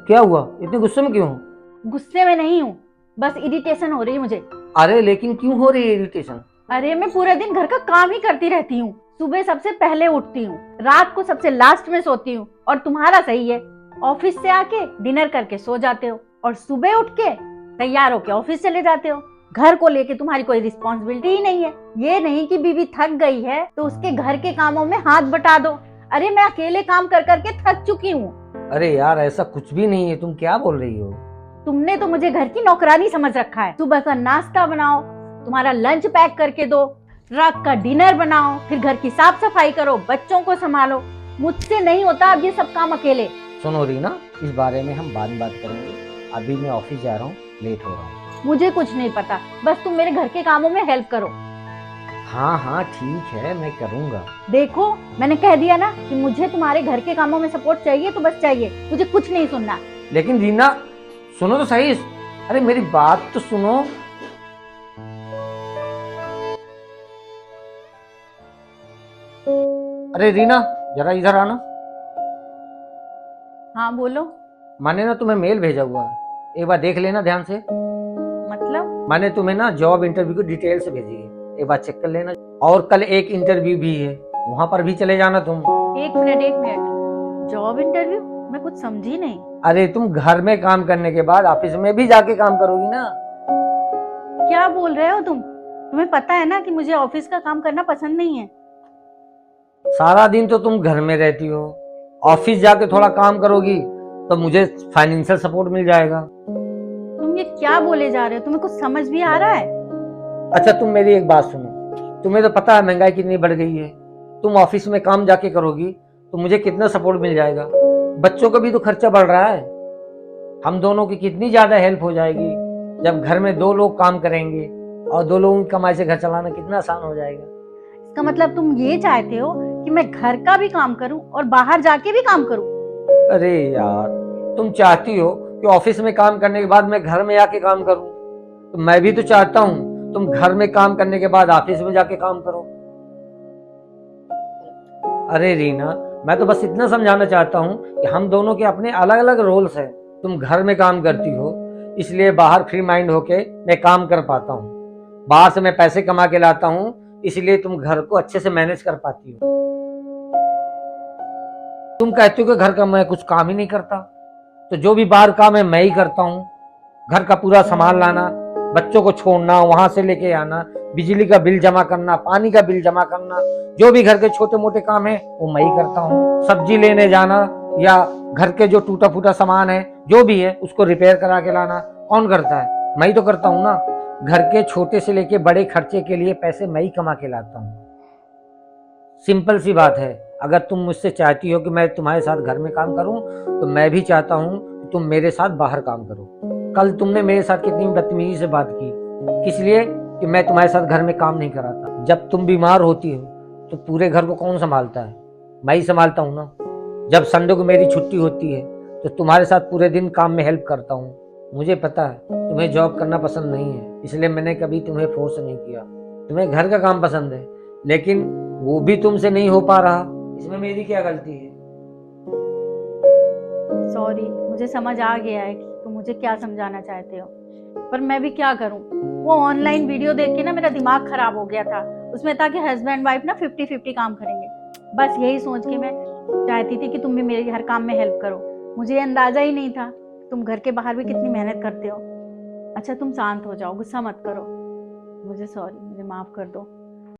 क्या हुआ, इतने गुस्से में क्यों हो? गुस्से में नहीं हूँ, बस इरिटेशन हो रही है मुझे। अरे लेकिन क्यों हो रही है इरिटेशन? अरे मैं पूरा दिन घर का काम ही करती रहती हूँ। सुबह सबसे पहले उठती हूँ, रात को सबसे लास्ट में सोती हूँ। और तुम्हारा सही है, ऑफिस से आके डिनर करके सो जाते हो और सुबह उठ के तैयार होके ऑफिस चले जाते हो। घर को लेके तुम्हारी कोई रिस्पॉन्सिबिलिटी ही नहीं है। ये नहीं कि बीवी थक गई है तो उसके घर के कामों में हाथ बटा दो। अरे मैं अकेले काम कर करके थक चुकी हूँ। अरे यार ऐसा कुछ भी नहीं है, तुम क्या बोल रही हो? तुमने तो मुझे घर की नौकरानी समझ रखा है। सुबह का नाश्ता बनाओ, तुम्हारा लंच पैक करके दो, रात का डिनर बनाओ, फिर घर की साफ सफाई करो, बच्चों को संभालो। मुझसे नहीं होता अब ये सब काम अकेले। सुनो रीना, इस बारे में हम बाद में बात करेंगे। अभी मैं ऑफिस जा रहा हूँ, लेट हो रहा हूँ। मुझे कुछ नहीं पता, बस तुम मेरे घर के कामों में हेल्प करो। हाँ हाँ ठीक है, मैं करूँगा। देखो मैंने कह दिया ना कि मुझे तुम्हारे घर के कामों में सपोर्ट चाहिए तो बस चाहिए, मुझे कुछ नहीं सुनना। लेकिन रीना सुनो तो सही। अरे मेरी बात तो सुनो। अरे रीना, जरा इधर आना। हाँ बोलो। मैंने ना तुम्हें मेल भेजा हुआ है, एक बार देख लेना ध्यान से। मतलब? मैंने तुम्हें ना जॉब इंटरव्यू की डिटेल से भेजी है, एक बार चेक कर लेना। और कल एक इंटरव्यू भी है, वहां पर भी चले जाना तुम। एक मिनट, जॉब इंटरव्यू? मैं कुछ समझी नहीं। अरे तुम घर में काम करने के बाद ऑफिस में भी जाके काम करोगी ना। क्या बोल रहे हो तुम? तुम्हें पता है ना कि मुझे ऑफिस का काम करना पसंद नहीं है। सारा दिन तो तुम घर में रहती हो, ऑफिस जाके थोड़ा काम करोगी तो मुझे फाइनेंशियल सपोर्ट मिल जाएगा। तुम ये क्या बोले जा रहे हो? तुम्हें कुछ समझ भी आ रहा है? अच्छा तुम मेरी एक बात सुनो, तुम्हें तो पता है महंगाई कितनी बढ़ गई है। तुम ऑफिस में काम जाके करोगी तो मुझे कितना सपोर्ट मिल जाएगा। बच्चों का भी तो खर्चा बढ़ रहा है। हम दोनों की कितनी ज्यादा हेल्प हो जाएगी जब घर में दो लोग काम करेंगे, और दो लोगों की कमाई से घर चलाना कितना आसान हो जाएगा। इसका मतलब तुम ये चाहते हो कि मैं घर का भी काम करूं और बाहर जाके भी काम करूं? अरे यार, तुम चाहती हो कि ऑफिस में काम करने के बाद मैं घर में आके काम करूं, तो मैं भी तो चाहता हूं तुम घर में काम करने के बाद ऑफिस में जाके काम करो। अरे रीना, मैं तो बस इतना समझाना चाहता हूँ कि हम दोनों के अपने अलग अलग रोल्स हैं। तुम घर में काम करती हो इसलिए बाहर फ्री माइंड होके मैं काम कर पाता हूँ। बाहर से मैं पैसे कमा के लाता हूँ इसलिए तुम घर को अच्छे से मैनेज कर पाती हो। तुम कहती हो कि घर का मैं कुछ काम ही नहीं करता, तो जो भी बाहर काम है मैं ही करता हूँ। घर का पूरा सामान लाना, बच्चों को छोड़ना, वहां से लेके आना, बिजली का बिल जमा करना, पानी का बिल जमा करना, जो भी घर के छोटे मोटे काम है वो मैं ही करता हूँ। सब्जी लेने जाना या घर के जो टूटा फूटा सामान है जो भी है उसको रिपेयर करा के लाना कौन करता है? मैं ही तो करता हूँ ना। घर के छोटे से लेके बड़े खर्चे के लिए पैसे मैं ही कमा के लाता हूँ। सिंपल सी बात है। अगर तुम मुझसे चाहती हो कि मैं तुम्हारे साथ घर में काम करूं तो मैं भी चाहता हूं कि तुम मेरे साथ बाहर काम करो। कल तुमने मेरे साथ कितनी बदतमीजी से बात की, किस लिए? कि मैं तुम्हारे साथ घर में काम नहीं कराता। जब तुम बीमार होती हो तो पूरे घर को कौन संभालता है? मैं ही संभालता हूँ ना। जब संडे को मेरी छुट्टी होती है तो तुम्हारे साथ पूरे दिन काम में हेल्प करता हूँ। मुझे पता है तुम्हें जॉब करना पसंद नहीं है, इसलिए मैंने कभी तुम्हें फोर्स नहीं किया। तुम्हें घर का काम पसंद है, लेकिन वो भी तुमसे नहीं हो पा रहा, इसमें मेरी क्या गलती है? सॉरी, मुझे समझ आ गया है कि तुम मुझे क्या समझाना चाहते हो, पर मैं भी क्या करूं। वो ऑनलाइन वीडियो देख के ना मेरा दिमाग खराब हो गया था। उसमें था कि हस्बैंड वाइफ ना 50-50 काम करेंगे। बस यही सोच के मैं चाहती थी कि तुम भी मेरे हर काम में हेल्प करो। मुझे ये अंदाजा ही नहीं था तुम घर के बाहर भी कितनी मेहनत करते हो। अच्छा तुम शांत हो जाओ, गुस्सा मत करो। मुझे सॉरी, मुझे माफ कर दो।